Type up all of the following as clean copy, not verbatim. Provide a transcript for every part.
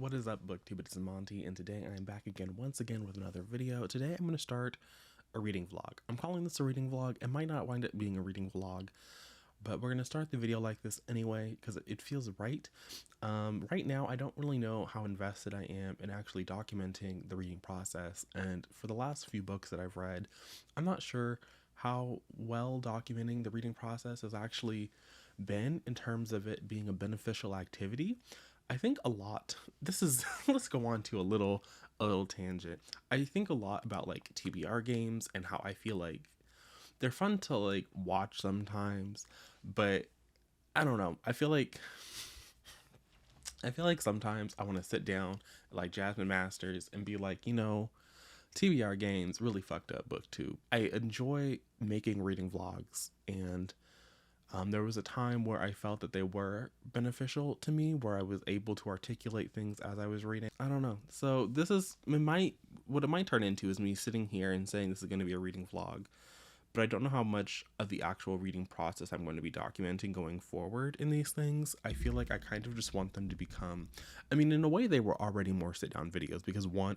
What is up, booktube? It's Monty, and today I'm back again once again with another video. Today I'm going to start a reading vlog. I'm calling this a reading vlog. It might not wind up being a reading vlog, but we're going to start the video like this anyway because it feels right. Right now I don't really know how invested I am in actually documenting the reading process, and for the last few books that I've read, I'm not sure how well documenting the reading process has actually been in terms of it being a beneficial activity. I think a lot, this is, let's go on to a little tangent. I think a lot about like TBR games and how I feel like they're fun to like watch sometimes, but I don't know. I feel like sometimes I want to sit down like Jasmine Masters and be like, TBR games really fucked up booktube. I enjoy making reading vlogs, and there was a time where I felt that they were beneficial to me, where I was able to articulate things as I was reading. I don't know. So this is, what it might turn into is me sitting here and saying this is going to be a reading vlog, but I don't know how much of the actual reading process I'm going to be documenting going forward in these things. I feel like I kind of just want them to become, in a way they were already more sit down videos, because one,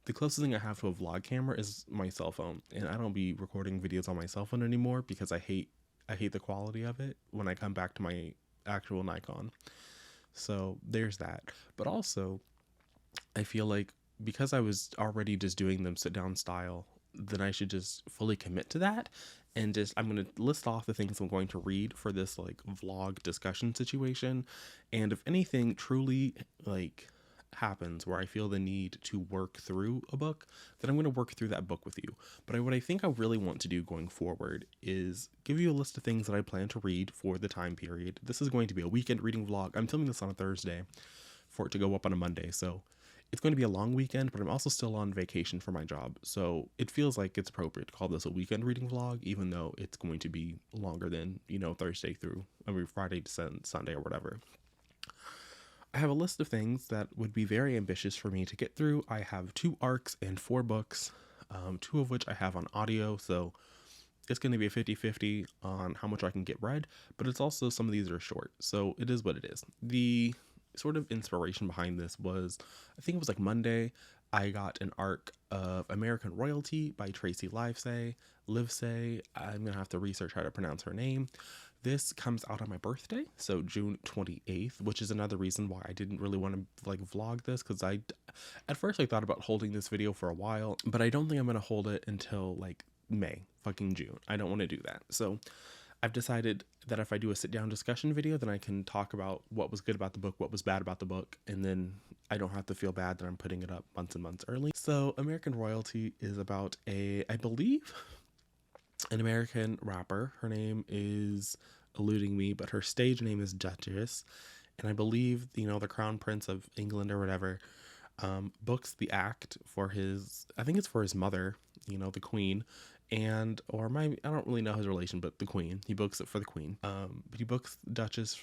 the closest thing I have to a vlog camera is my cell phone, and I don't be recording videos on my cell phone anymore because I hate the quality of it when I come back to my actual Nikon. So there's that. But also, I feel like because I was already just doing them sit down style, then I should just fully commit to that. And just, I'm going to list off the things I'm going to read for this like vlog discussion situation. And if anything truly like happens where I feel the need to work through a book, then I'm going to work through that book with you. But what I think I really want to do going forward is give you a list of things that I plan to read for the time period. This is going to be a weekend reading vlog. I'm filming this on a Thursday for it to go up on a Monday, so it's going to be a long weekend, but I'm also still on vacation for my job, so it feels like it's appropriate to call this a weekend reading vlog, even though it's going to be longer than, Thursday through Friday to Sunday or whatever. I have a list of things that would be very ambitious for me to get through. I have 2 arcs and 4 books, 2 of which I have on audio, so it's going to be a 50-50 on how much I can get read, but it's also, some of these are short, so it is what it is. The sort of inspiration behind this was, I think it was like Monday, I got an arc of American Royalty by Tracy Livesay. I'm going to have to research how to pronounce her name. This comes out on my birthday, so June 28th, which is another reason why I didn't really want to like vlog this, because at first I thought about holding this video for a while, but I don't think I'm going to hold it until like fucking June. I don't want to do that. So I've decided that if I do a sit down discussion video, then I can talk about what was good about the book, what was bad about the book, and then I don't have to feel bad that I'm putting it up months and months early. So American Royalty is about I believe, an American rapper. Her name is eluding me, but her stage name is Duchess, and I believe, the Crown Prince of England or whatever, books the act for I think it's for his mother, the Queen, I don't really know his relation, but the Queen. He books it for the Queen. But he books Duchess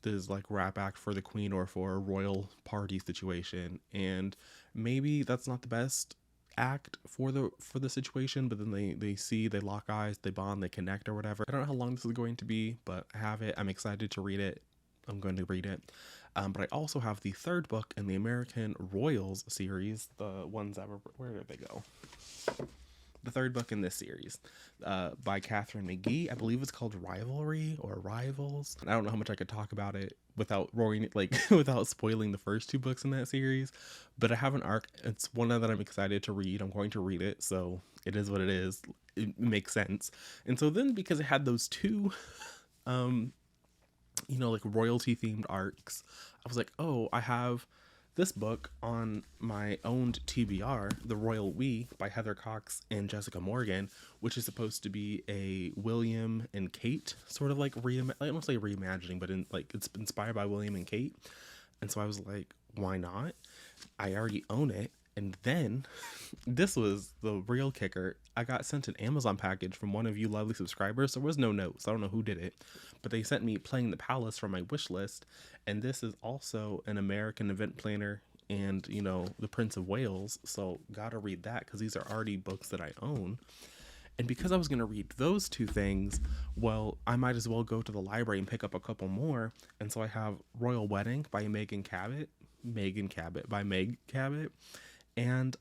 this like rap act for the Queen or for a royal party situation, and maybe that's not the best act for the situation, but then they lock eyes, they bond, they connect or whatever. I don't know how long this is going to be, but I have it. I'm excited to read it. I'm going to read it. But I also have the 3rd book in the American Royals series, the ones that were, where did they go? The 3rd book in this series, by Catherine McGee. I believe it's called Rivalry or Rivals. I don't know how much I could talk about it without roaring it, like without spoiling the first 2 books in that series. But I have an arc. It's one that I'm excited to read. I'm going to read it, so it is what it is. It makes sense. And so then, because it had those 2, like royalty themed arcs, I was like, oh, I have this book on my owned TBR, The Royal We by Heather Cox and Jessica Morgan, which is supposed to be a William and Kate sort of like I don't say reimagining, but it's inspired by William and Kate. And so I was like, why not? I already own it. And then this was the real kicker. I got sent an Amazon package from one of you lovely subscribers. There was no notes. I don't know who did it, but they sent me Playing the Palace from my wish list. And this is also an American event planner and, the Prince of Wales. So gotta read that, because these are already books that I own. And because I was going to read those 2 things, well, I might as well go to the library and pick up a couple more. And so I have Royal Wedding by Megan Cabot, Megan Cabot by Meg Cabot. And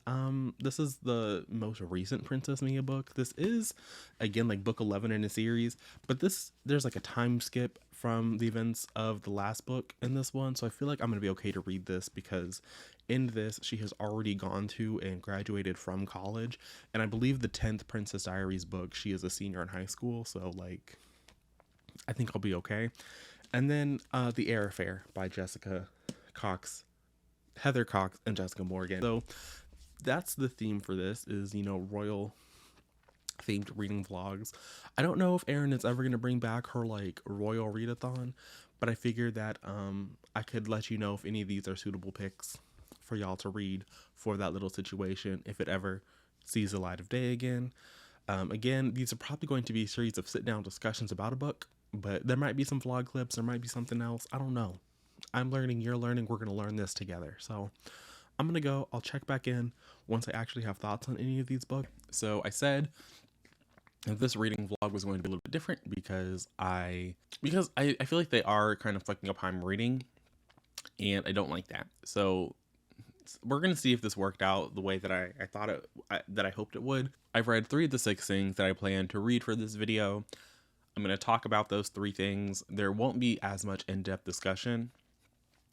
this is the most recent Princess Mia book. This is again like book 11 in a series, but there's like a time skip from the events of the last book in this one. So I feel like I'm going to be okay to read this because in this she has already gone to and graduated from college, and I believe the 10th Princess Diaries book she is a senior in high school, so like I think I'll be okay. And then The Air Affair by Heather Cox and Jessica Morgan. So that's the theme for this is, royal themed reading vlogs. I don't know if Erin is ever going to bring back her like royal readathon, but I figured that I could let you know if any of these are suitable picks for y'all to read for that little situation if it ever sees the light of day again. Again, these are probably going to be a series of sit down discussions about a book, but there might be some vlog clips, there might be something else. I don't know. I'm learning, you're learning, we're going to learn this together. So I'm going to go, I'll check back in once I actually have thoughts on any of these books. So I said that this reading vlog was going to be a little bit different because I feel like they are kind of fucking up how I'm reading, and I don't like that. So we're going to see if this worked out the way that I thought that I hoped it would. I've read 3 of the 6 things that I plan to read for this video. I'm going to talk about those 3 things. There won't be as much in-depth discussion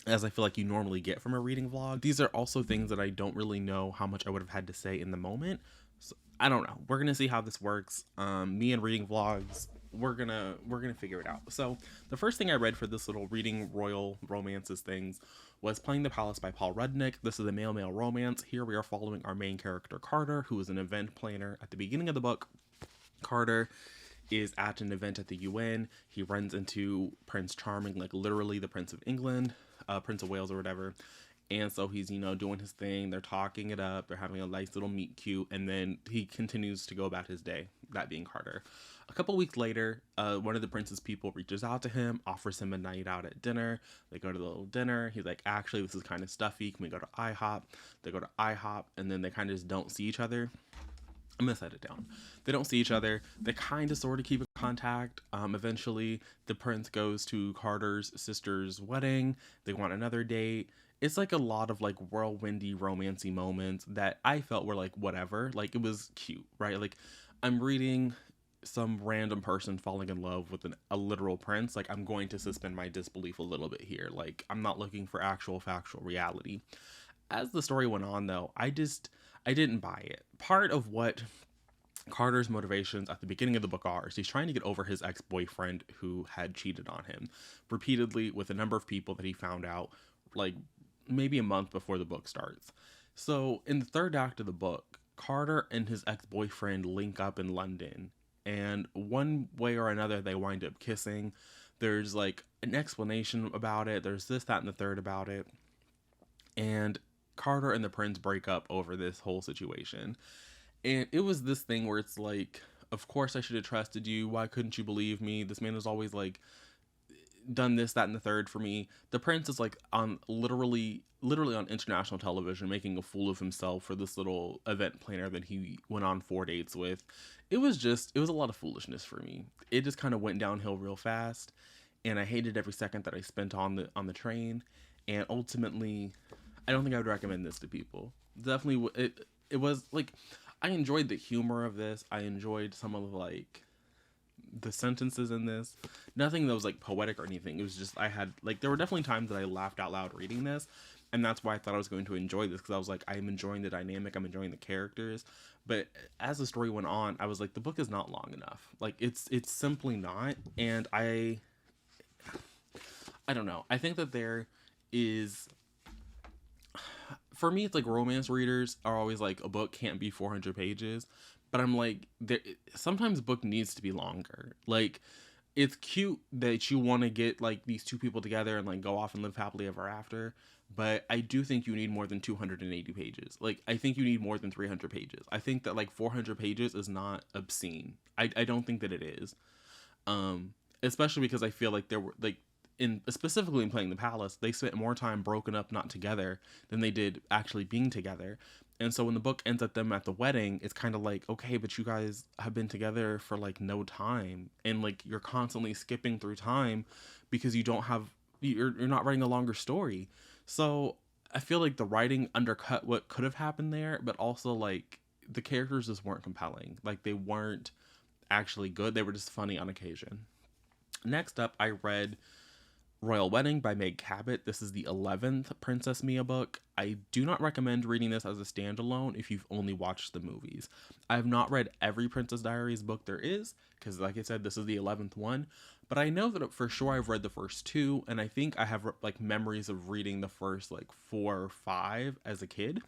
as I feel like you normally get from a reading vlog. These are also things that I don't really know how much I would have had to say in the moment. So I don't know. We're gonna see how this works. Me and reading vlogs, we're gonna figure it out. So the first thing I read for this little reading royal romances things was Playing the Palace by Paul Rudnick. This is a male romance. Here we are following our main character Carter, who is an event planner. At the beginning of the book, Carter is at an event at the UN. He runs into Prince Charming, like literally the Prince of England, Prince of Wales or whatever. And so he's, doing his thing. They're talking it up. They're having a nice little meet cute. And then he continues to go about his day, that being Carter. A couple weeks later, one of the prince's people reaches out to him, offers him a night out at dinner. They go to the little dinner. He's like, actually, this is kind of stuffy. Can we go to IHOP? They go to IHOP, and then they kind of just don't see each other. I'm gonna set it down. They don't see each other. They kind of sort of keep in contact. Eventually, the prince goes to Carter's sister's wedding. They want another date. It's like a lot of like whirlwindy, romancy moments that I felt were like whatever. Like it was cute, right? Like I'm reading some random person falling in love with a literal prince. Like I'm going to suspend my disbelief a little bit here. Like I'm not looking for actual factual reality. As the story went on, though, I didn't buy it. Part of what Carter's motivations at the beginning of the book are is he's trying to get over his ex-boyfriend who had cheated on him repeatedly with a number of people that he found out like maybe a month before the book starts. So in the 3rd act of the book, Carter and his ex-boyfriend link up in London, and one way or another they wind up kissing. There's like an explanation about it. There's this, that, and the third about it. And Carter and the prince break up over this whole situation. And it was this thing where it's like, of course I should have trusted you. Why couldn't you believe me? This man has always like done this, that, and the third for me. The prince is like on literally on international television making a fool of himself for this little event planner that he went on 4 dates with. It was a lot of foolishness for me. It just kind of went downhill real fast, and I hated every second that I spent on the train. And ultimately, I don't think I would recommend this to people. Definitely, it was like, I enjoyed the humor of this. I enjoyed some of like the sentences in this. Nothing that was like poetic or anything. It was just there were definitely times that I laughed out loud reading this, and that's why I thought I was going to enjoy this, because I was like, I'm enjoying the dynamic, I'm enjoying the characters. But as the story went on, I was like, the book is not long enough. Like it's simply not. And I don't know. I think that there is, for me, it's like romance readers are always like, a book can't be 400 pages. But I'm like, sometimes a book needs to be longer. Like, it's cute that you want to get like these 2 people together and like go off and live happily ever after. But I do think you need more than 280 pages. Like, I think you need more than 300 pages. I think that like 400 pages is not obscene. I don't think that it is. Especially because I feel like there were like, specifically in Playing the Palace, they spent more time broken up, not together, than they did actually being together. And so when the book ends at them at the wedding, it's kind of like, okay, but you guys have been together for like no time, and like you're constantly skipping through time because you're not writing a longer story. So I feel like the writing undercut what could have happened there, but also like the characters just weren't compelling. Like they weren't actually good. They were just funny on occasion. Next up, I read Royal Wedding by Meg Cabot. This is the 11th Princess Mia book. I do not recommend reading this as a standalone if you've only watched the movies. I have not read every Princess Diaries book there is, because like I said, this is the 11th one. But I know that for sure I've read the first two, and I think I have like memories of reading the first like 4 or 5 as a kid.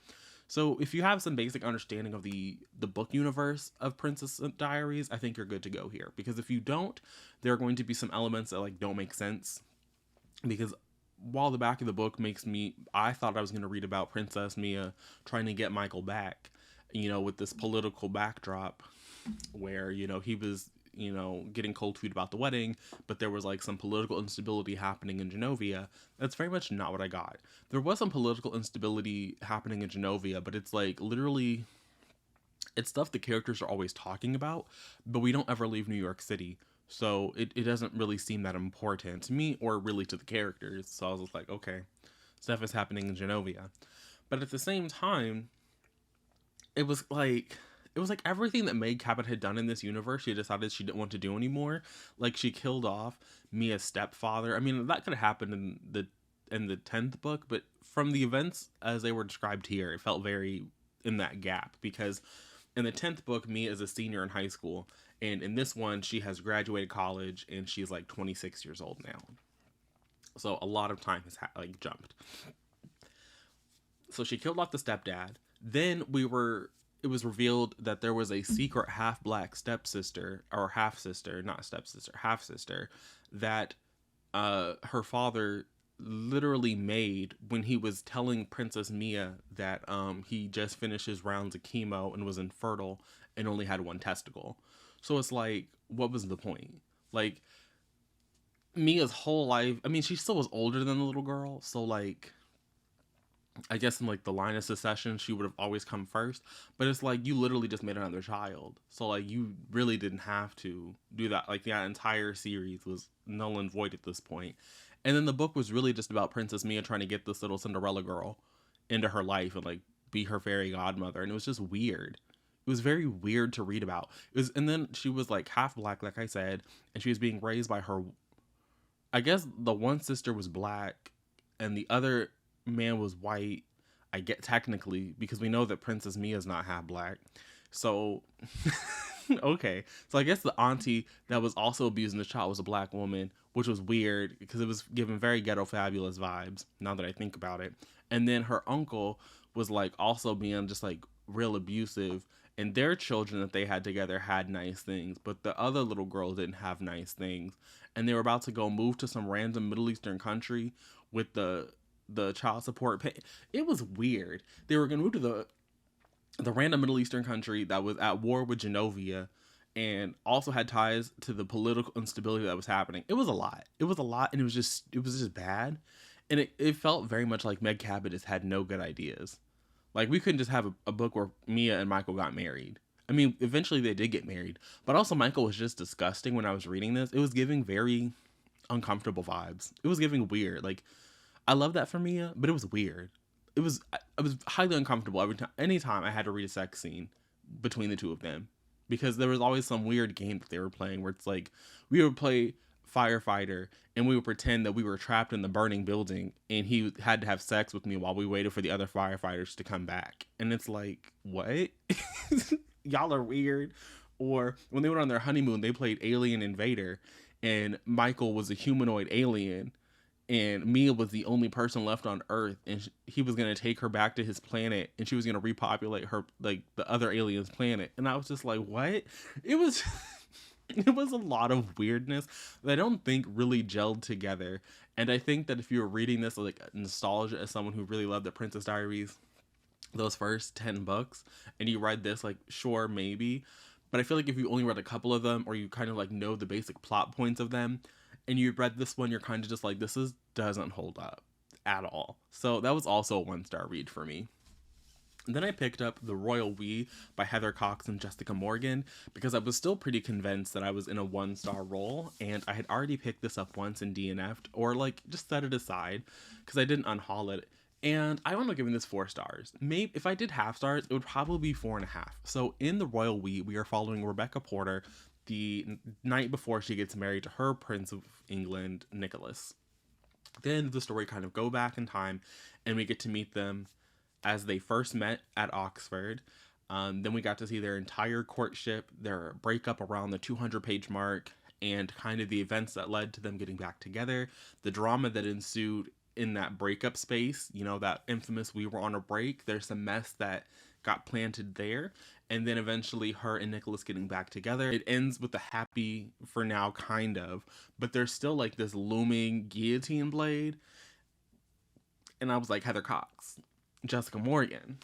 So if you have some basic understanding of the book universe of Princess Diaries, I think you're good to go here. Because if you don't, there are going to be some elements that like don't make sense, because while the back of the book makes me, I thought I was going to read about Princess Mia trying to get Michael back, with this political backdrop where, he was, getting cold feet about the wedding, but there was like some political instability happening in Genovia. That's very much not what I got. There was some political instability happening in Genovia, but it's like literally, it's stuff the characters are always talking about, but we don't ever leave New York City. So it doesn't really seem that important to me or really to the characters. So I was just like, okay, stuff is happening in Genovia. But at the same time, it was like everything that Meg Cabot had done in this universe, she decided she didn't want to do anymore. Like she killed off Mia's stepfather. I mean, that could have happened in the 10th book, but from the events as they were described here, it felt very in that gap, because in the 10th book, Mia is a senior in high school, and in this one, she has graduated college, and she's like 26 years old now. So a lot of time has jumped. So she killed off the stepdad. Then it was revealed that there was a secret half-black stepsister, or half-sister, not stepsister, half-sister, that her father literally made when he was telling Princess Mia that he just finished his rounds of chemo and was infertile and only had one testicle. So it's like, what was the point? Like, Mia's whole life, I mean, she still was older than the little girl, so like, I guess in like the line of succession, she would have always come first. But it's like, you literally just made another child. So like, you really didn't have to do that. Like, the entire series was null and void at this point. And then the book was really just about Princess Mia trying to get this little Cinderella girl into her life and like be her fairy godmother. And it was just weird. It was very weird to read about. And then she was like half black, like I said, and she was being raised by her, I guess the one sister was black and the other man was white. I get technically, because we know that Princess Mia is not half black. So okay. So I guess the auntie that was also abusing the child was a black woman, which was weird because it was giving very Ghetto Fabulous vibes, now that I think about it. And then her uncle was like also being just like real abusive, and their children that they had together had nice things, but the other little girl didn't have nice things. And they were about to go move to some random Middle Eastern country with the child support pay. It was weird. They were going to move to the random Middle Eastern country that was at war with Genovia and also had ties to the political instability that was happening. It was a lot. It was a lot, and it was just bad. And it felt very much like Meg Cabot just had no good ideas. Like, we couldn't just have a book where Mia and Michael got married. I mean, eventually they did get married, but also Michael was just disgusting when I was reading this. It was giving very uncomfortable vibes. It was giving weird. Like, I love that for Mia, but it was weird. I was highly uncomfortable every time, anytime I had to read a sex scene between the two of them, because there was always some weird game that they were playing where it's like, we would play firefighter and we would pretend that we were trapped in the burning building and he had to have sex with me while we waited for the other firefighters to come back. And it's like, what? Y'all are weird. Or when they went on their honeymoon, they played Alien Invader and Michael was a humanoid alien and Mia was the only person left on Earth, and he was going to take her back to his planet, and she was going to repopulate her, like, the other alien's planet. And I was just like, what? It was it was a lot of weirdness that I don't think really gelled together. And I think that if you were reading this like nostalgia as someone who really loved the Princess Diaries, those first 10 books, and you read this, like, sure, maybe. But I feel like if you only read a couple of them, or you kind of like know the basic plot points of them, and you read this one, you're kind of just like, doesn't hold up at all. So that was also a 1-star read for me. And then I picked up The Royal We by Heather Cox and Jessica Morgan, because I was still pretty convinced that I was in a 1-star role, and I had already picked this up once and DNF'd, or like just set it aside, because I didn't unhaul it. And I wound up giving this 4 stars. Maybe if I did half stars, it would probably be 4.5. So in the Royal We are following Rebecca Porter the night before she gets married to her Prince of England, Nicholas. Then the story kind of go back in time, and we get to meet them as they first met at Oxford. Then we got to see their entire courtship, their breakup around the 200-page mark, and kind of the events that led to them getting back together, the drama that ensued in that breakup space, you know, that infamous "we were on a break." There's some mess that got planted there, and then eventually her and Nicholas getting back together. It ends with a happy, for now, kind of, but there's still like this looming guillotine blade. And I was like, Heather Cox, Jessica Morgan,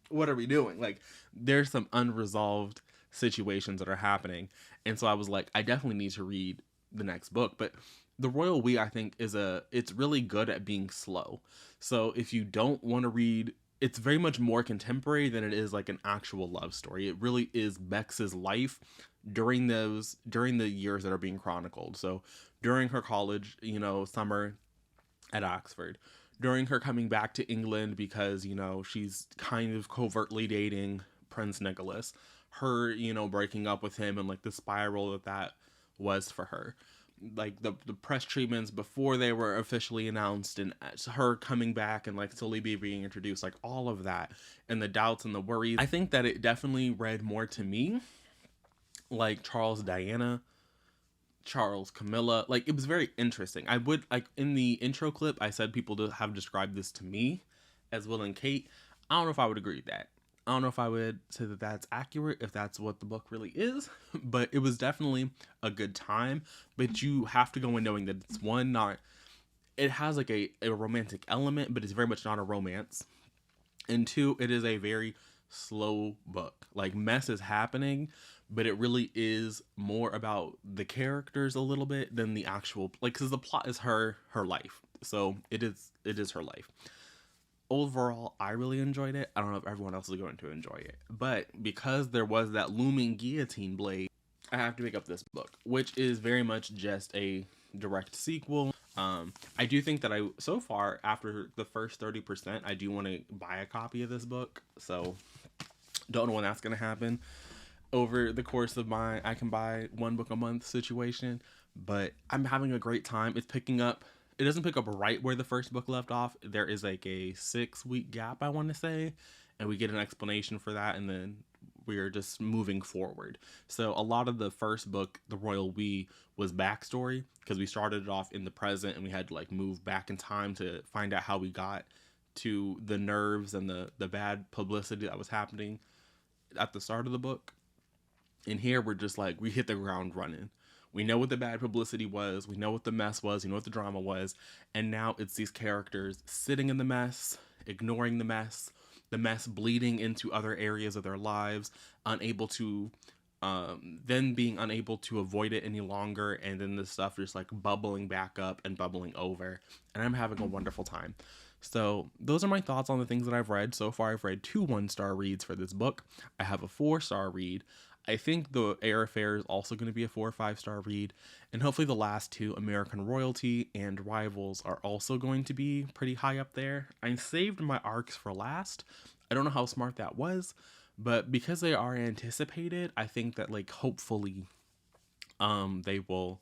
what are we doing? Like, there's some unresolved situations that are happening. And so I was like, I definitely need to read the next book. But the Royal We, I think, it's really good at being slow. So if you don't want to read, it's very much more contemporary than it is like an actual love story. It really is Bex's life during the years that are being chronicled. So during her college, you know, summer at Oxford, during her coming back to England because, you know, she's kind of covertly dating Prince Nicholas, her, you know, breaking up with him and like the spiral that was for her, like the press treatments before they were officially announced, and her coming back and like slowly being introduced, like all of that, and the doubts and the worries. I think that it definitely read more to me like Charles Diana, Charles Camilla. Like, it was very interesting. I would, like, in the intro clip, I said people have described this to me as Will and Kate. I don't know if I would agree with that. I don't know if I would say that that's accurate, if that's what the book really is, but it was definitely a good time. But you have to go in knowing that it's one, not, it has like a romantic element, but it's very much not a romance. And two, it is a very slow book. Like, mess is happening, but it really is more about the characters a little bit than the actual, like, because the plot is her life. So it is her life. Overall, I really enjoyed it. I don't know if everyone else is going to enjoy it, but because there was that looming guillotine blade, I have to pick up this book, which is very much just a direct sequel. I do think that so far, after the first 30%, I do want to buy a copy of this book. So don't know when that's going to happen over the course of my I can buy one book a month situation, but I'm having a great time. It's picking up. It doesn't pick up right where the first book left off. There is like a 6-week gap, I want to say, and we get an explanation for that, and then we are just moving forward. So a lot of the first book, The Royal We, was backstory, because we started it off in the present and we had to like move back in time to find out how we got to the nerves and the bad publicity that was happening at the start of the book. And here we're just like, we hit the ground running. We know what the bad publicity was. We know what the mess was. We know what the drama was. And now it's these characters sitting in the mess, ignoring the mess bleeding into other areas of their lives, unable to, then being unable to avoid it any longer. And then the stuff just like bubbling back up and bubbling over. And I'm having a wonderful time. So those are my thoughts on the things that I've read. So far, I've read 2 1-star reads for this book. I have a 4-star read. I think The Air Affair is also going to be a 4 or 5-star read. And hopefully the last 2, American Royalty and Rivals, are also going to be pretty high up there. I saved my arcs for last. I don't know how smart that was, but because they are anticipated, I think that like hopefully they will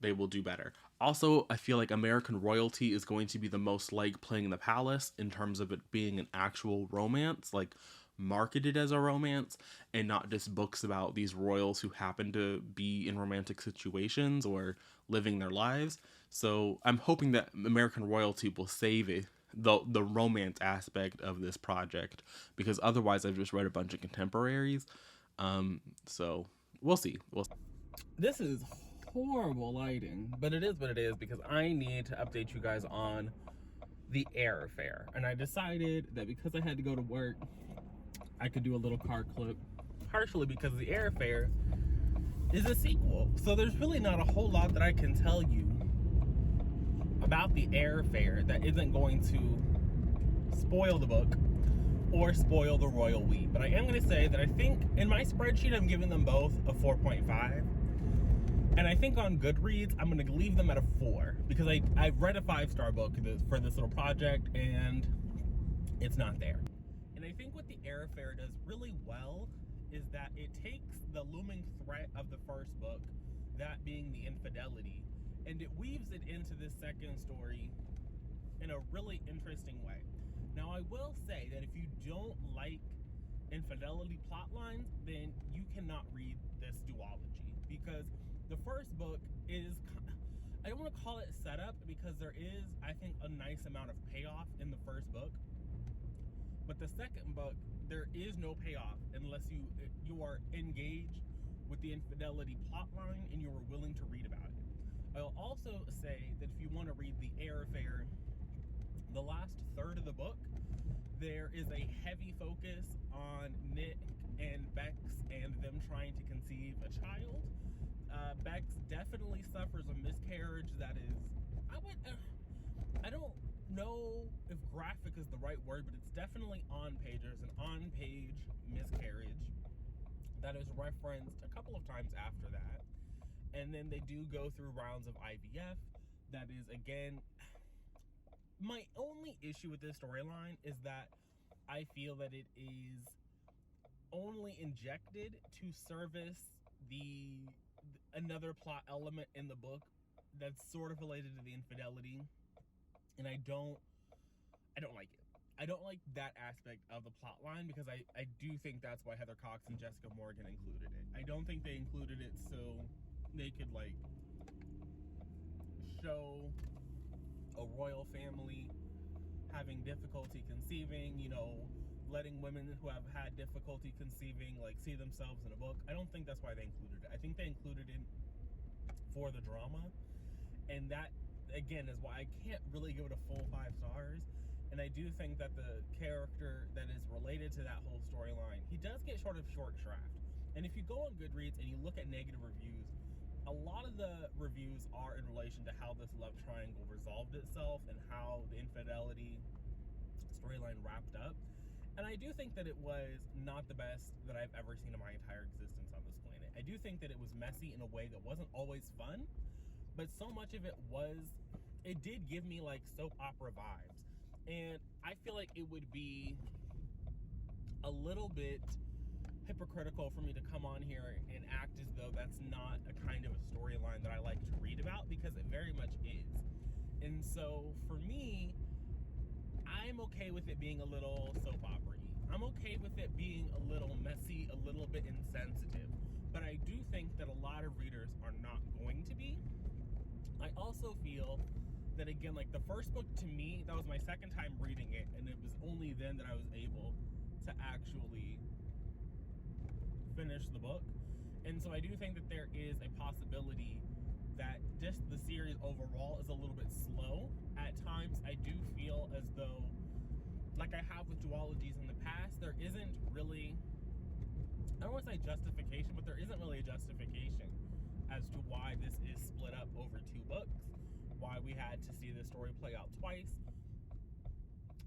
do better. Also, I feel like American Royalty is going to be the most like Playing in the Palace in terms of it being an actual romance, like marketed as a romance, and not just books about these royals who happen to be in romantic situations or living their lives. So I'm hoping that American Royalty will save it, the romance aspect of this project, because otherwise I've just read a bunch of contemporaries. So we'll see. This is horrible lighting, but it is what it is, because I need to update you guys on The Air Affair. And I decided that because I had to go to work, I could do a little car clip, partially because The Air Affair is a sequel. So there's really not a whole lot that I can tell you about The Air Affair that isn't going to spoil the book or spoil The Royal We. But I am going to say that I think in my spreadsheet I'm giving them both a 4.5. And I think on Goodreads, I'm going to leave them at a 4 because I've read a 5-star book for this little project and it's not there. And I think what the Air Affair does really well is that it takes the looming threat of the first book, that being the infidelity, and it weaves it into this second story in a really interesting way. Now, I will say that if you don't like infidelity plot lines, then you cannot read this duology, because the first book is, I don't want to call it setup, because there is, I think, a nice amount of payoff in the first book. But the second book, there is no payoff unless you are engaged with the infidelity plot line and you are willing to read about it. I'll also say that if you want to read the Air Affair, the last third of the book, there is a heavy focus on Nick and Bex and them trying to conceive a child. Bex definitely suffers a miscarriage that is, I don't know if graphic is the right word, but it's definitely on-page. There's an on-page miscarriage that is referenced a couple of times after that. And then they do go through rounds of IVF. That is, again, my only issue with this storyline is that I feel that it is only injected to service another plot element in the book that's sort of related to the infidelity, and I don't like it. I don't like that aspect of the plot line, because I do think that's why Heather Cox and Jessica Morgan included it. I don't think they included it so they could, like, show a royal family having difficulty conceiving, you know, letting women who have had difficulty conceiving, like, see themselves in a book. I don't think that's why they included it. I think they included it for the drama, and that, again, is why I can't really give it a full 5 stars. And I do think that the character that is related to that whole storyline, he does get short shrift. And if you go on Goodreads and you look at negative reviews, a lot of the reviews are in relation to how this love triangle resolved itself and how the infidelity storyline wrapped up. And I do think that it was not the best that I've ever seen in my entire existence on this planet. I do think that it was messy in a way that wasn't always fun, but so much of it did give me, like, soap opera vibes. And I feel like it would be a little bit hypocritical for me to come on here and act as though that's not a kind of a storyline that I like to read about, because it very much is. And so for me, I'm okay with it being a little soap opera-y. I'm okay with it being a little messy, a little bit insensitive. But I do think that a lot of readers are not going to be. I also feel that, again, like, the first book, to me, that was my second time reading it, and it was only then that I was able to actually finish the book. And so I do think that there is a possibility that just the series overall is a little bit slow. At times, I do feel as though, like I have with duologies in the past, there isn't really, I don't want to say justification, but there isn't really a justification as to why this is split up over 2 books, why we had to see this story play out twice.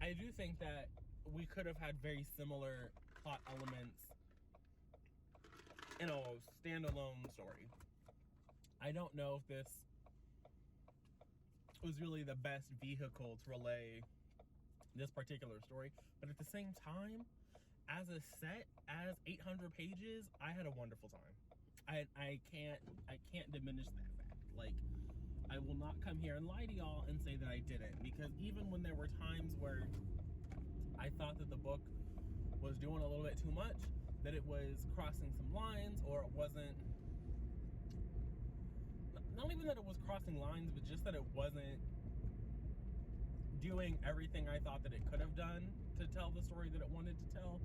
I do think that we could have had very similar plot elements in a standalone story. I don't know if this was really the best vehicle to relay this particular story, but at the same time, as a set, as 800 pages, I had a wonderful time. I can't diminish that fact. Like, I will not come here and lie to y'all and say that I didn't, because even when there were times where I thought that the book was doing a little bit too much, that it was crossing some lines, or it wasn't, not even that it was crossing lines, but just that it wasn't doing everything I thought that it could have done to tell the story that it wanted to tell,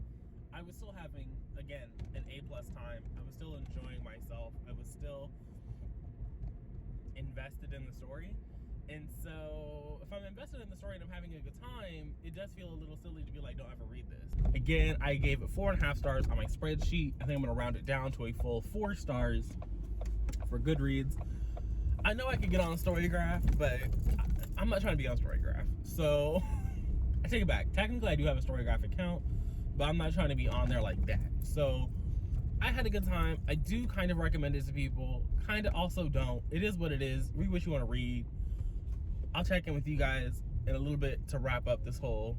I was still having, again, an A+ time. I was still enjoying myself. I was still invested in the story. And so if I'm invested in the story and I'm having a good time, it does feel a little silly to be like, don't ever read this. Again, I gave it 4.5 stars on my spreadsheet. I think I'm gonna round it down to a full 4 stars for Goodreads. I know I could get on Storygraph, but I'm not trying to be on Storygraph. So I take it back. Technically, I do have a Storygraph account, but I'm not trying to be on there like that. So I had a good time. I do kind of recommend it to people. Kind of also don't. It is what it is. Read what you want to read. I'll check in with you guys in a little bit to wrap up this whole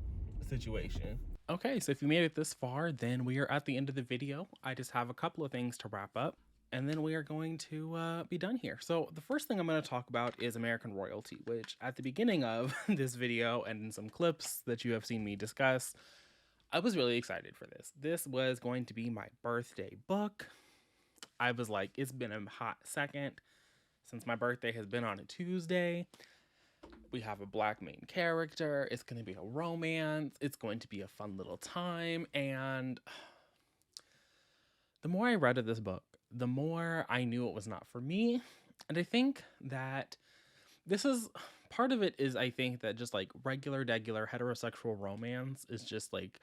situation. Okay, so if you made it this far, then we are at the end of the video. I just have a couple of things to wrap up, and then we are going to be done here. So the first thing I'm going to talk about is American Royalty, which at the beginning of this video and in some clips that you have seen me discuss, I was really excited for this. This was going to be my birthday book. I was like, it's been a hot second since my birthday has been on a Tuesday. We have a black main character. It's going to be a romance. It's going to be a fun little time. And the more I read of this book, the more I knew it was not for me. And I think that this is part of it is I think that just like regular heterosexual romance is just like,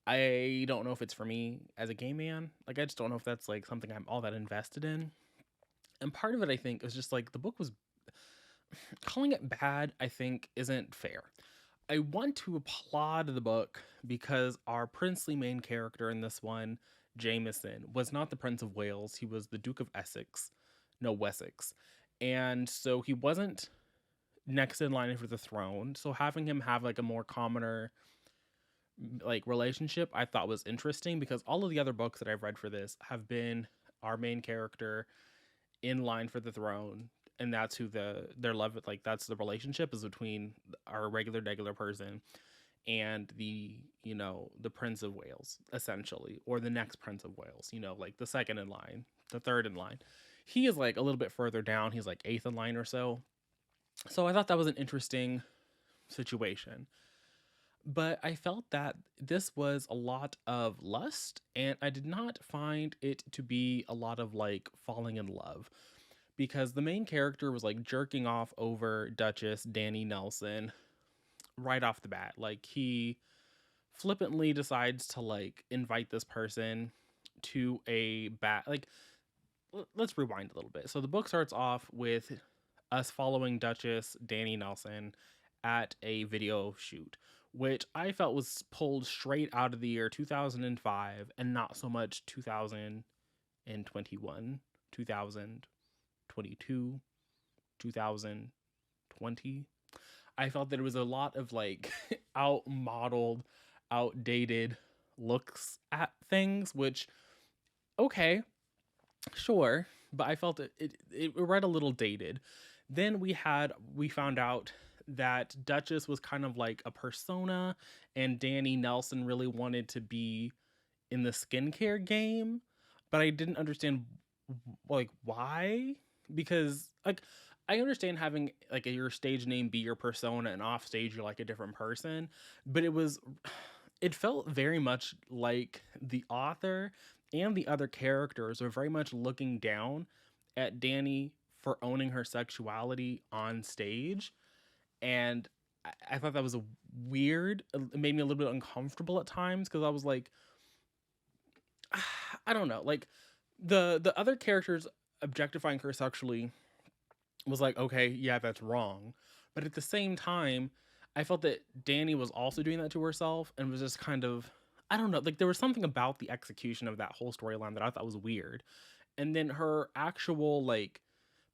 I don't know if it's for me as a gay man. Like, I just don't know if that's like something I'm all that invested in. And part of it, I think, is just like the book was, calling it bad, I think, isn't fair. I want to applaud the book because our princely main character in this one, Jameson, was not the Prince of Wales. He was the Duke of Wessex. And so he wasn't next in line for the throne. So having him have like a more commoner like relationship, I thought was interesting because all of the other books that I've read for this have been our main character in line for the throne, and that's who their love, like that's the relationship is between our regular person and the Prince of Wales, essentially, or the next Prince of Wales, like the second in line, the third in line. He is like a little bit further down. He's like eighth in line or so. So I thought that was an interesting situation. But I felt that this was a lot of lust, and I did not find it to be a lot of like falling in love, because the main character was like jerking off over Duchess Dani Nelson right off the bat. Like, he flippantly decides to like invite this person to a like, let's rewind a little bit. So the book starts off with us following Duchess Dani Nelson at a video shoot, which I felt was pulled straight out of the year 2005 and not so much 2021, 2022, 2020. I felt that it was a lot of like outmodeled, outdated looks at things, which, okay, sure, but I felt it read a little dated. Then we found out that Duchess was kind of like a persona, and Dani Nelson really wanted to be in the skincare game, but I didn't understand like why, because like I understand having like your stage name be your persona and off stage you're like a different person, but it felt very much like the author and the other characters were very much looking down at Dani for owning her sexuality on stage. And I thought that was a weird. It made me a little bit uncomfortable at times because I was like, I don't know. Like, the other characters objectifying her sexually was like, okay, yeah, that's wrong. But at the same time, I felt that Dani was also doing that to herself and was just kind of, I don't know, like there was something about the execution of that whole storyline that I thought was weird. And then her actual like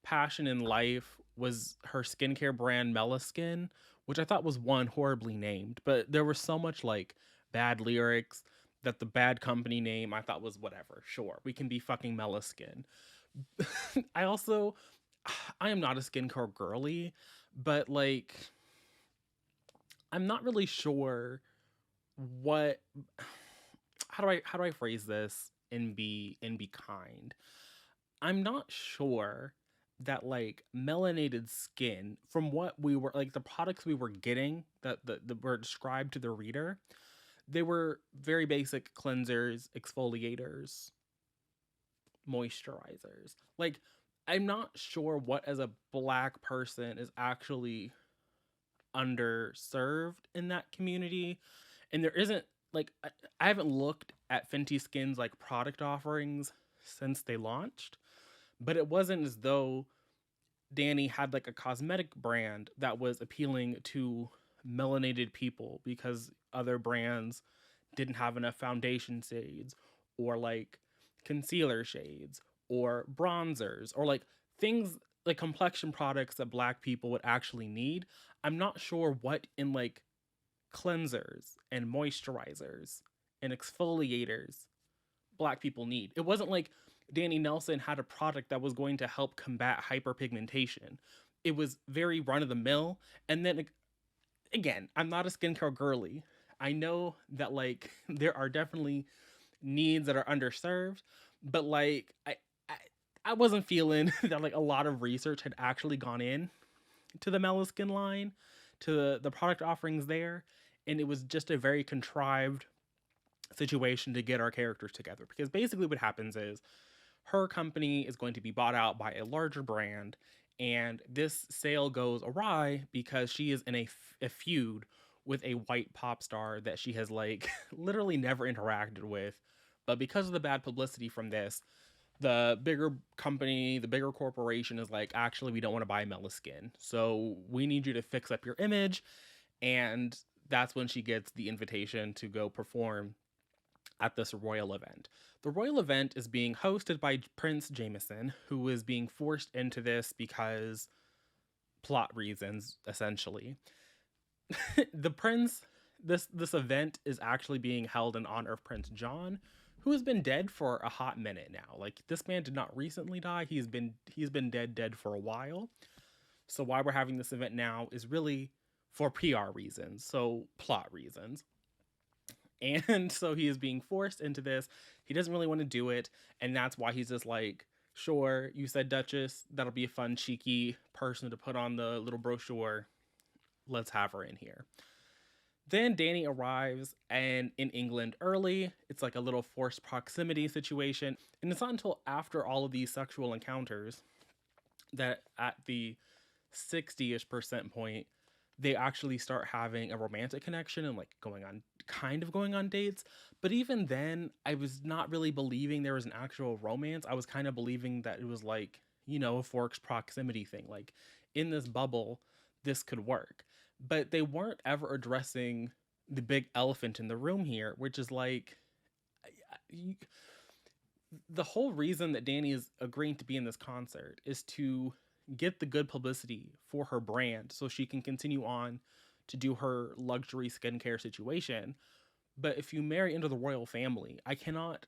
passion in life was her skincare brand Melaskin, which I thought was one horribly named, but there was so much like bad lyrics that the bad company name I thought was whatever. Sure, we can be fucking Melaskin. I am not a skincare girly, but like I'm not really sure what how do I phrase this and be kind. I'm not sure that like melanated skin, from what we were like the products we were getting that were described to the reader, they were very basic cleansers, exfoliators, moisturizers. Like, I'm not sure what as a black person is actually underserved in that community. And there isn't like I haven't looked at Fenty Skin's like product offerings since they launched, but it wasn't as though Dani had like a cosmetic brand that was appealing to melanated people because other brands didn't have enough foundation shades or like concealer shades or bronzers or like things like complexion products that black people would actually need. I'm not sure what in like cleansers and moisturizers and exfoliators black people need. It wasn't like Danny Nelson had a product that was going to help combat hyperpigmentation. It was very run of the mill. And then again, I'm not a skincare girly. I know that like there are definitely needs that are underserved, but like I wasn't feeling that like a lot of research had actually gone in to the Meliskin line, to the product offerings there, and it was just a very contrived situation to get our characters together. Because basically, what happens is her company is going to be bought out by a larger brand, and this sale goes awry because she is in a feud with a white pop star that she has like literally never interacted with. But because of the bad publicity from this, the bigger company, the bigger corporation is like, actually, we don't want to buy Meliskin. So we need you to fix up your image. And that's when she gets the invitation to go perform at this royal event. The royal event is being hosted by Prince Jameson, who is being forced into this because plot reasons, essentially. The prince, this event is actually being held in honor of Prince John, who has been dead for a hot minute now. Like this man did not recently die. He's been dead for a while. So why we're having this event now is really for PR reasons, so plot reasons. And so he is being forced into this. He doesn't really want to do it, and that's why he's just like, sure, you said Duchess, that'll be a fun cheeky person to put on the little brochure. Let's have her in here. Then Danny arrives and in England early. It's like a little forced proximity situation. And it's not until after all of these sexual encounters that at the 60-ish% point, they actually start having a romantic connection and like going on dates. But even then, I was not really believing there was an actual romance. I was kind of believing that it was like, a forced proximity thing. Like in this bubble, this could work. But they weren't ever addressing the big elephant in the room here, which is like the whole reason that Danny is agreeing to be in this concert is to get the good publicity for her brand so she can continue on to do her luxury skincare situation. But if you marry into the royal family, I cannot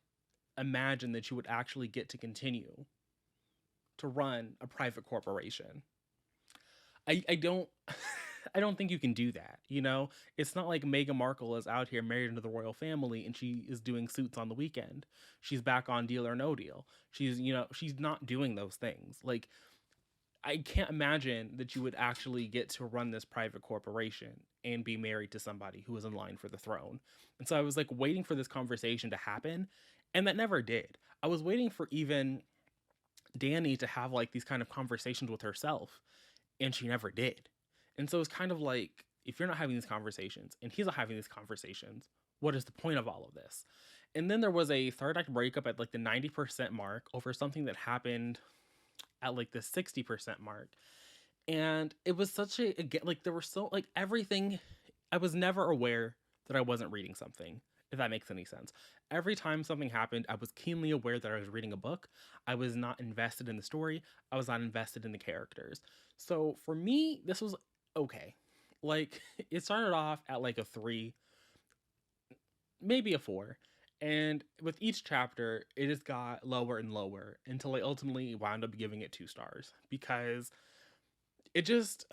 imagine that you would actually get to continue to run a private corporation. I don't I don't think you can do that, It's not like Meghan Markle is out here married into the royal family and she is doing Suits on the weekend. She's back on Deal or No Deal. She's not doing those things. Like I can't imagine that you would actually get to run this private corporation and be married to somebody who was in line for the throne. And so I was like waiting for this conversation to happen, and that never did. I was waiting for even Danny to have like these kind of conversations with herself, and she never did. And so it's kind of like, if you're not having these conversations and he's not having these conversations, what is the point of all of this? And then there was a third act breakup at like the 90% mark over something that happened at like the 60% mark. And it was such again, like there were so like everything, I was never aware that I wasn't reading something, if that makes any sense. Every time something happened, I was keenly aware that I was reading a book. I was not invested in the story. I was not invested in the characters. So for me, this was okay. Like it started off at like a 3, maybe a 4. And with each chapter, it just got lower and lower until I ultimately wound up giving it 2 stars because it just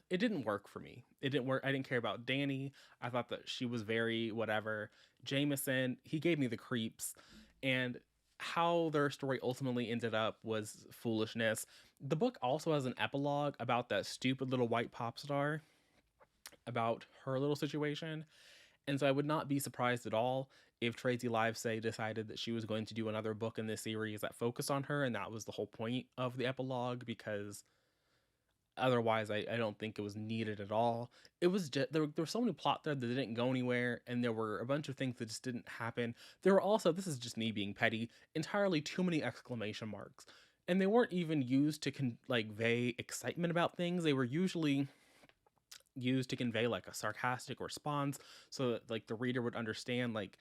it didn't work for me. It didn't work. I didn't care about Danny. I thought that she was very whatever. Jameson, he gave me the creeps, and how their story ultimately ended up was foolishness. The book also has an epilogue about that stupid little white pop star, about her little situation. And so I would not be surprised at all if Tracy Livesay decided that she was going to do another book in this series that focused on her, and that was the whole point of the epilogue, because otherwise I don't think it was needed at all. It was just there were so many plot threads that didn't go anywhere, and there were a bunch of things that just didn't happen. There were also, this is just me being petty, entirely too many exclamation marks, and they weren't even used to convey excitement about things. They were usually used to convey like a sarcastic response so that like the reader would understand like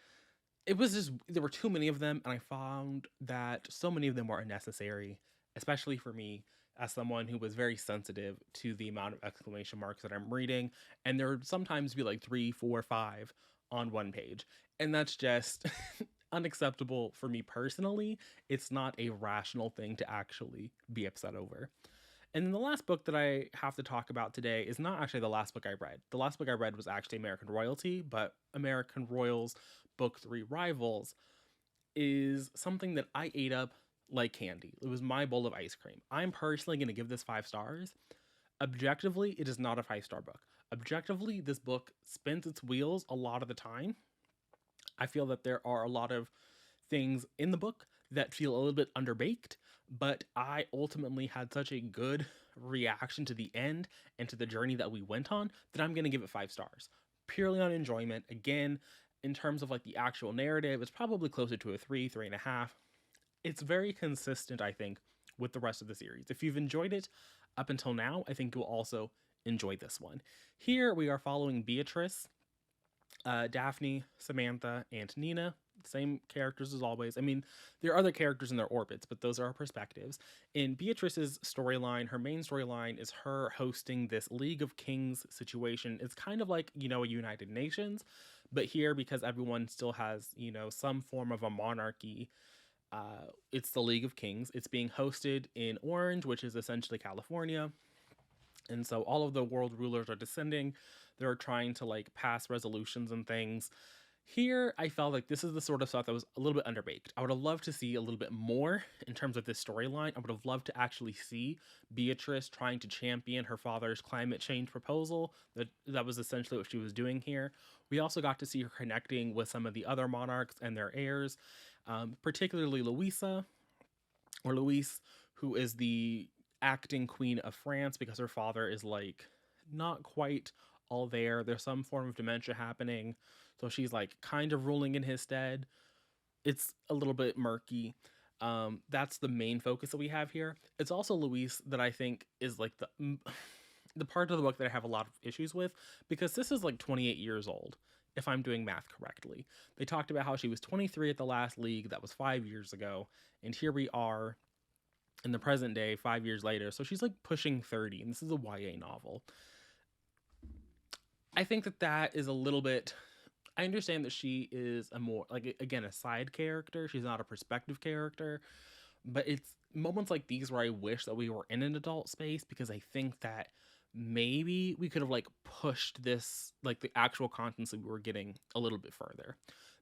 it was just, there were too many of them, and I found that so many of them were unnecessary, especially for me as someone who was very sensitive to the amount of exclamation marks that I'm reading, and there would sometimes be like three, four, five on one page, and that's just unacceptable for me personally. It's not a rational thing to actually be upset over. And then the last book that I have to talk about today is not actually the last book I read. The last book I read was actually American Royalty, but American Royals Book 3 Rivals is something that I ate up like candy. It was my bowl of ice cream. I'm personally going to give this 5 stars. Objectively, it is not a 5-star book. Objectively, this book spins its wheels a lot of the time. I feel that there are a lot of things in the book that feel a little bit underbaked, but I ultimately had such a good reaction to the end and to the journey that we went on that I'm going to give it 5 stars. Purely on enjoyment. Again, in terms of like the actual narrative, it's probably closer to a 3, 3.5. It's very consistent, I think, with the rest of the series. If you've enjoyed it up until now, I think you'll also enjoy this one. Here we are following Beatrice, Daphne, Samantha, and Nina. Same characters as always. I mean, there are other characters in their orbits, but those are our perspectives. In Beatrice's storyline, her main storyline is her hosting this League of Kings situation. It's kind of like, a United Nations, but here, because everyone still has, some form of a monarchy, it's the League of Kings. It's being hosted in Orange, which is essentially California. And so all of the world rulers are descending. They're trying to like pass resolutions and things. Here, I felt like this is the sort of stuff that was a little bit underbaked. I would have loved to see a little bit more in terms of this storyline. I would have loved to actually see Beatrice trying to champion her father's climate change proposal. That was essentially what she was doing here. We also got to see her connecting with some of the other monarchs and their heirs, particularly Louise, who is the acting queen of France because her father is like not quite all there. There's some form of dementia happening. So she's like kind of ruling in his stead. It's a little bit murky. That's the main focus that we have here. It's also Louise that I think is like the part of the book that I have a lot of issues with, because this is like 28 years old, if I'm doing math correctly. They talked about how she was 23 at the last league. That was 5 years ago. And here we are in the present day, 5 years later. So she's like pushing 30, and this is a YA novel. I think that is a little bit... I understand that she is a more, like, again, a side character. She's not a perspective character. But it's moments like these where I wish that we were in an adult space, because I think that maybe we could have, like, pushed this, like, the actual contents that we were getting a little bit further.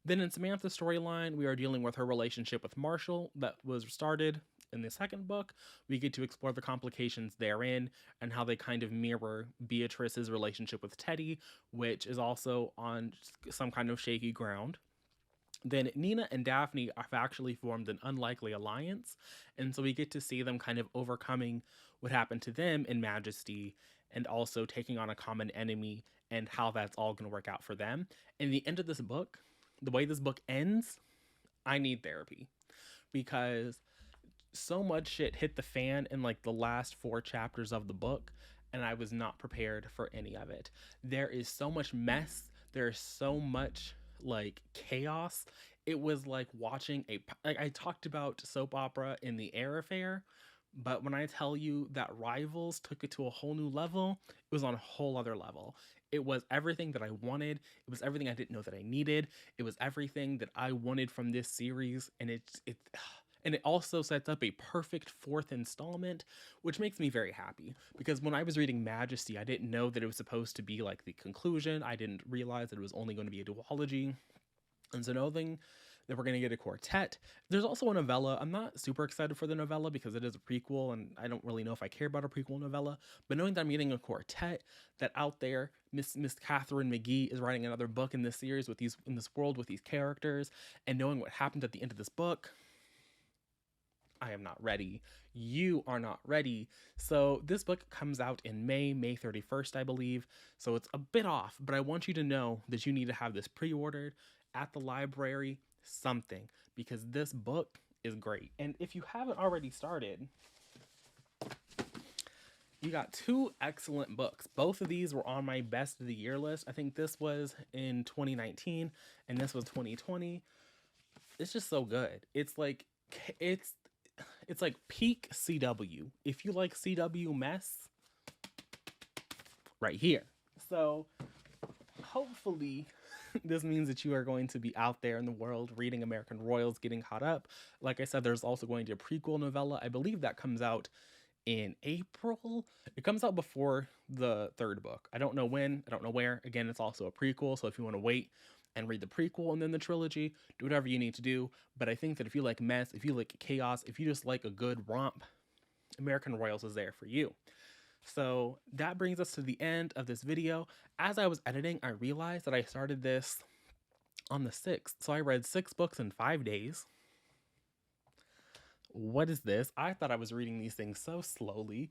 Then in Samantha's storyline, we are dealing with her relationship with Marshall that was started in the second book. We get to explore the complications therein and how they kind of mirror Beatrice's relationship with Teddy, which is also on some kind of shaky ground. Then Nina and Daphne have actually formed an unlikely alliance, and so we get to see them kind of overcoming what happened to them in Majesty and also taking on a common enemy and how that's all going to work out for them. In the end of this book, the way this book ends, I need therapy, because so much shit hit the fan in like the last 4 chapters of the book, and I was not prepared for any of it. There is so much mess. There's so much like chaos. It was like watching like I talked about soap opera in The Air Affair, but when I tell you that Rivals took it to a whole new level, it was on a whole other level. It was everything that I wanted. It was everything I didn't know that I needed. It was everything that I wanted from this series, and it also sets up a perfect 4th installment, which makes me very happy, because when I was reading Majesty, I didn't know that it was supposed to be like the conclusion. I didn't realize that it was only going to be a duology. And so knowing that we're going to get a quartet, there's also a novella. I'm not super excited for the novella because it is a prequel, and I don't really know if I care about a prequel novella. But knowing that I'm getting a quartet, that out there, Miss Catherine McGee is writing another book in this series in this world with these characters, and knowing what happened at the end of this book, I am not ready. You are not ready. So this book comes out in May 31st, I believe. So it's a bit off, but I want you to know that you need to have this pre-ordered at the library, something, because this book is great. And if you haven't already started, you got 2 excellent books. Both of these were on my best of the year list. I think this was in 2019 and this was 2020. it's just so good. It's it's like peak CW. If you like CW mess, right here. So hopefully this means that you are going to be out there in the world reading American Royals, getting caught up. Like I said, there's also going to be a prequel novella. I believe that comes out in April. It comes out before the third book. I don't know when, I don't know where. Again, it's also a prequel, so if you want to wait and read the prequel and then the trilogy, do whatever you need to do. But I think that if you like mess, if you like chaos, if you just like a good romp, American Royals is there for you. So that brings us to the end of this video. As I was editing, I realized that I started this on the 6th. So I read 6 books in 5 days. What is this? I thought I was reading these things so slowly,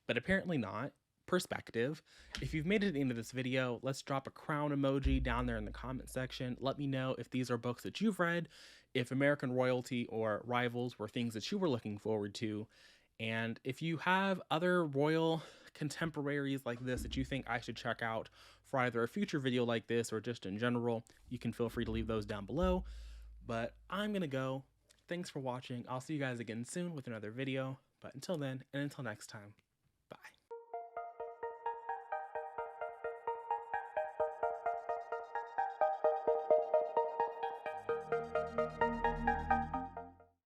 but apparently not. Perspective. If you've made it to the end of this video, let's drop a crown emoji down there in the comment section. Let me know if these are books that you've read, if American Royalty or Rivals were things that you were looking forward to, and if you have other royal contemporaries like this that you think I should check out for either a future video like this or just in general, you can feel free to leave those down below. But I'm gonna go. Thanks for watching. I'll see you guys again soon with another video. But until then, and until next time,